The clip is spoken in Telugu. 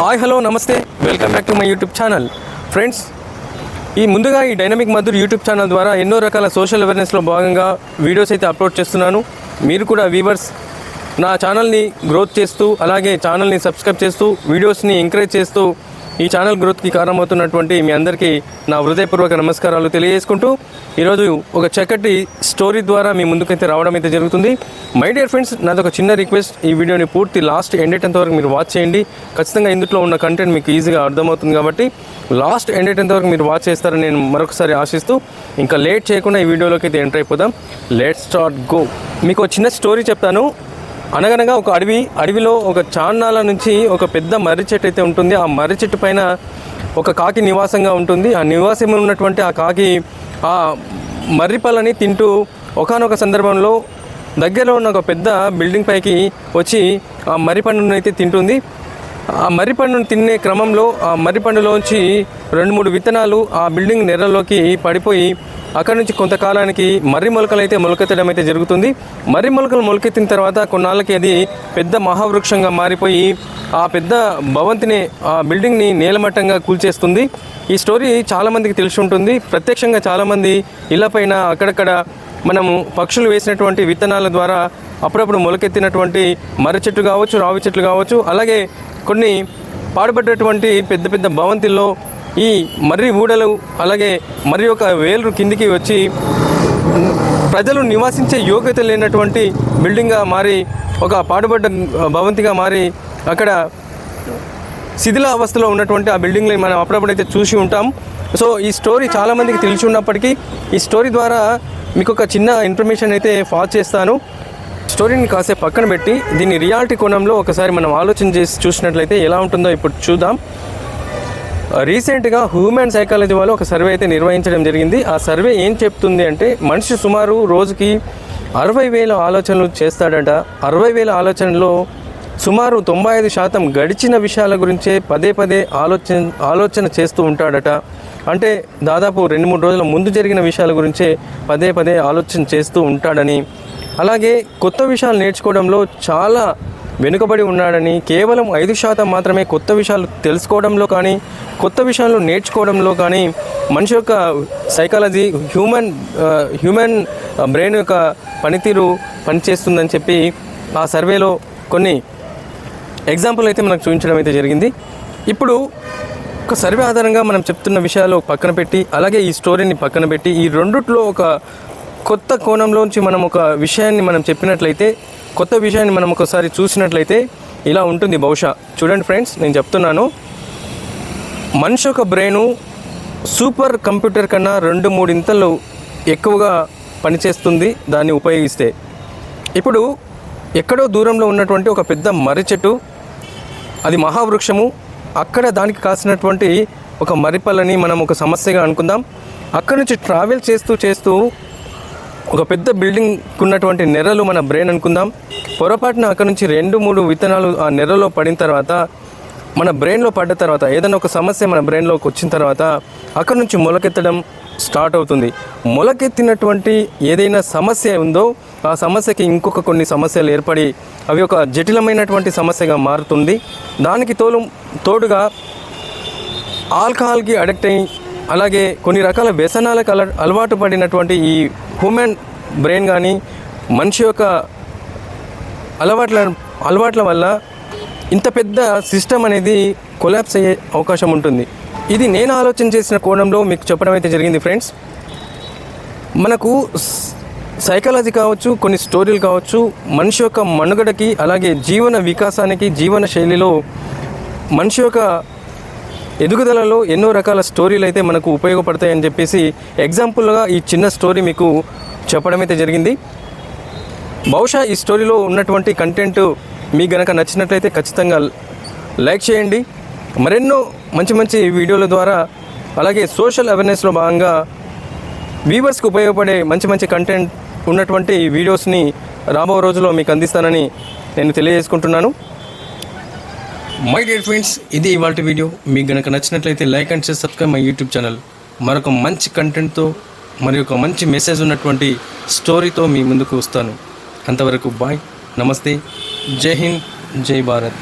హాయ్ హలో నమస్తే, welcome back to my YouTube channel. Friends, ముందుగా ఈ డైనమిక్ మధుర్ యూట్యూబ్ ఛానల్ ద్వారా ఎన్నో రకాల సోషల్ అవేర్నెస్లో భాగంగా వీడియోస్ అయితే అప్లోడ్ చేస్తున్నాను. మీరు కూడా వ్యూవర్స్ నా ఛానల్ని గ్రోత్ చేస్తూ, అలాగే ఛానల్ని సబ్స్క్రైబ్ చేస్తూ, వీడియోస్ని ఎంకరేజ్ చేస్తూ ఈ ఛానల్ గ్రోత్కి కారణమవుతున్నటువంటి మీ అందరికీ నా హృదయపూర్వక నమస్కారాలు తెలియజేసుకుంటూ ఈరోజు ఒక చక్కటి స్టోరీ ద్వారా మీ ముందుకైతే రావడం అయితే జరుగుతుంది. మై డియర్ ఫ్రెండ్స్, నాదొక చిన్న రిక్వెస్ట్, ఈ వీడియోని పూర్తి లాస్ట్ ఎండేటంత వరకు మీరు వాచ్ చేయండి. ఖచ్చితంగా ఇందులో ఉన్న కంటెంట్ మీకు ఈజీగా అర్థమవుతుంది కాబట్టి లాస్ట్ ఎండేటంత వరకు మీరు వాచ్ చేస్తారని నేను మరొకసారి ఆశిస్తూ ఇంకా లేట్ చేయకుండా ఈ వీడియోలోకి అయితే ఎంటర్ అయిపోదాం. Let's start go. మీకు ఒక చిన్న స్టోరీ చెప్తాను. అనగనగా ఒక అడవిలో ఒక చాన్నాల నుంచి ఒక పెద్ద మర్రి చెట్టు అయితే ఉంటుంది. ఆ మర్రి చెట్టు పైన ఒక కాకి నివాసంగా ఉంటుంది. ఆ నివాసం ఉన్నటువంటి ఆ కాకి ఆ మర్రి పళ్ళని తింటూ ఒకానొక సందర్భంలో దగ్గరలో ఉన్న ఒక పెద్ద బిల్డింగ్ పైకి వచ్చి ఆ మర్రి పండును అయితే తింటుంది. ఆ మర్రి పండును తినే క్రమంలో ఆ మర్రి పండులోంచి 2-3 విత్తనాలు ఆ బిల్డింగ్ నెరలోకి పడిపోయి అక్కడి నుంచి కొంతకాలానికి మర్రి మొలకలు అయితే మొలకెత్తడం అయితే జరుగుతుంది. మర్రి మొలకలు మొలకెత్తిన తర్వాత కొన్నాళ్ళకి అది పెద్ద మహావృక్షంగా మారిపోయి ఆ పెద్ద భవంతిని, ఆ బిల్డింగ్ని నేలమట్టంగా కూల్చేస్తుంది. ఈ స్టోరీ చాలామందికి తెలిసి ఉంటుంది. ప్రత్యక్షంగా చాలామంది ఇళ్లపైన అక్కడక్కడ మనము పక్షులు వేసినటువంటి విత్తనాల ద్వారా అప్పుడప్పుడు మొలకెత్తినటువంటి మర్రి చెట్టు కావచ్చు, రావి చెట్లు కావచ్చు, అలాగే కొన్ని పాడుపడ్డటువంటి పెద్ద పెద్ద భవంతుల్లో ఈ మర్రి ఊడలు, అలాగే మర్రి యొక్క వేలు కిందికి వచ్చి ప్రజలు నివాసించే యోగ్యత లేనటువంటి బిల్డింగ్గా మారి ఒక పాడుపడ్డ భవంతిగా మారి అక్కడ శిథిల అవస్థలో ఉన్నటువంటి ఆ బిల్డింగ్ని మనం అప్పుడప్పుడైతే చూసి ఉంటాం. సో ఈ స్టోరీ చాలామందికి తెలిసి ఉన్నప్పటికీ ఈ స్టోరీ ద్వారా మీకు ఒక చిన్న ఇన్ఫర్మేషన్ అయితే పాస్ చేస్తాను. స్టోరీని కాసేపు పక్కన పెట్టి దీన్ని రియాలిటీ కోణంలో ఒకసారి మనం ఆలోచన చేసి చూసినట్లయితే ఎలా ఉంటుందో ఇప్పుడు చూద్దాం. రీసెంట్గా హ్యూమన్ సైకాలజీ వాళ్ళు ఒక సర్వే అయితే నిర్వహించడం జరిగింది. ఆ సర్వే ఏం చెప్తుంది అంటే, మనిషి సుమారు రోజుకి 60,000 ఆలోచనలు చేస్తాడట. 60,000 ఆలోచనలో సుమారు 95% గడిచిన విషయాల గురించే పదే ఆలోచన చేస్తూ ఉంటాడట. అంటే దాదాపు 2-3 రోజుల ముందు జరిగిన విషయాల గురించే పదే ఆలోచన చేస్తూ ఉంటాడని, అలాగే కొత్త విషయాలు నేర్చుకోవడంలో చాలా వెనుకబడి ఉన్నాడని, కేవలం 5% మాత్రమే కొత్త విషయాలు తెలుసుకోవడంలో కానీ కొత్త విషయాలు నేర్చుకోవడంలో కానీ మనిషి యొక్క సైకాలజీ, హ్యూమన్ బ్రెయిన్ యొక్క పనితీరు పనిచేస్తుందని చెప్పి ఆ సర్వేలో కొన్ని ఎగ్జాంపుల్ అయితే మనకు చూపించడం అయితే జరిగింది. ఇప్పుడు ఒక సర్వే ఆధారంగా మనం చెప్తున్న విషయాలు పక్కన పెట్టి, అలాగే ఈ స్టోరీని పక్కన పెట్టి, ఈ రెండిట్లో ఒక కొత్త కోణంలోంచి మనం ఒక విషయాన్ని మనం చెప్పినట్లయితే, కొత్త విషయాన్ని మనం ఒకసారి చూసినట్లయితే ఇలా ఉంటుంది బహుశా. చూడండి ఫ్రెండ్స్, నేను చెప్తున్నాను, మనిషి యొక్క బ్రెయిను సూపర్ కంప్యూటర్ కన్నా 2-3 ఇంతలు ఎక్కువగా పనిచేస్తుంది దాన్ని ఉపయోగిస్తే. ఇప్పుడు ఎక్కడో దూరంలో ఉన్నటువంటి ఒక పెద్ద మర్రి చెట్టు, అది మహావృక్షము, అక్కడ దానికి కాసినటువంటి ఒక మర్రిపళ్ళని మనం ఒక సమస్యగా అనుకుందాం. అక్కడి నుంచి ట్రావెల్ చేస్తూ ఒక పెద్ద బిల్డింగ్ ఉన్నటువంటి నెర్రలు మన బ్రెయిన్ అనుకుందాం. పొరపాటున అక్కడ నుంచి 2-3 విత్తనాలు ఆ నెర్రలో పడిన తర్వాత, మన బ్రెయిన్లో పడ్డ తర్వాత, ఏదైనా ఒక సమస్య మన బ్రెయిన్లోకి వచ్చిన తర్వాత అక్కడ నుంచి మొలకెత్తడం స్టార్ట్ అవుతుంది. మొలకెత్తినటువంటి ఏదైనా సమస్య ఉందో ఆ సమస్యకి ఇంకొక కొన్ని సమస్యలు ఏర్పడి అవి ఒక జటిలమైనటువంటి సమస్యగా మారుతుంది. దానికి తోడుగా ఆల్కహాల్కి అడిక్ట్ అయ్యి, అలాగే కొన్ని రకాల వ్యసనాలకు అలవాటు పడినటువంటి ఈ హ్యూమన్ బ్రెయిన్ కానీ మనిషి యొక్క అలవాట్ల వల్ల ఇంత పెద్ద సిస్టమ్ అనేది కొలాప్స్ అయ్యే అవకాశం ఉంటుంది. ఇది నేను ఆలోచన చేసిన కోణంలో మీకు చెప్పడం అయితే జరిగింది. ఫ్రెండ్స్, మనకు సైకాలజీ కావచ్చు, కొన్ని స్టోరీలు కావచ్చు, మనిషి యొక్క మనుగడకి, అలాగే జీవన వికాసానికి, జీవన శైలిలో మనిషి యొక్క ఎదుగుదలలో ఎన్నో రకాల స్టోరీలు అయితే మనకు ఉపయోగపడతాయని చెప్పేసి ఎగ్జాంపుల్గా ఈ చిన్న స్టోరీ మీకు చెప్పడం అయితే జరిగింది. బహుశా ఈ స్టోరీలో ఉన్నటువంటి కంటెంట్ మీకు గనక నచ్చినట్లయితే ఖచ్చితంగా లైక్ చేయండి. మరెన్నో మంచి వీడియోల ద్వారా, అలాగే సోషల్ అవేర్నెస్లో భాగంగా వ్యూవర్స్కి ఉపయోగపడే మంచి కంటెంట్ ఉన్నటువంటి వీడియోస్ని రాబో రోజుల్లో మీకు అందిస్తానని నేను తెలియజేసుకుంటున్నాను. మై డియర్ ఫ్రెండ్స్, ఇది ఇవాల్టి వీడియో. మీకు గనక నచ్చినట్లయితే like and share, subscribe my YouTube channel. మరొక మంచి కంటెంట్తో, మరి ఒక మంచి మెసేజ్ ఉన్నటువంటి స్టోరీతో మీ ముందుకు వస్తాను. అంతవరకు బాయ్, నమస్తే, జై హింద్, జై భారత్.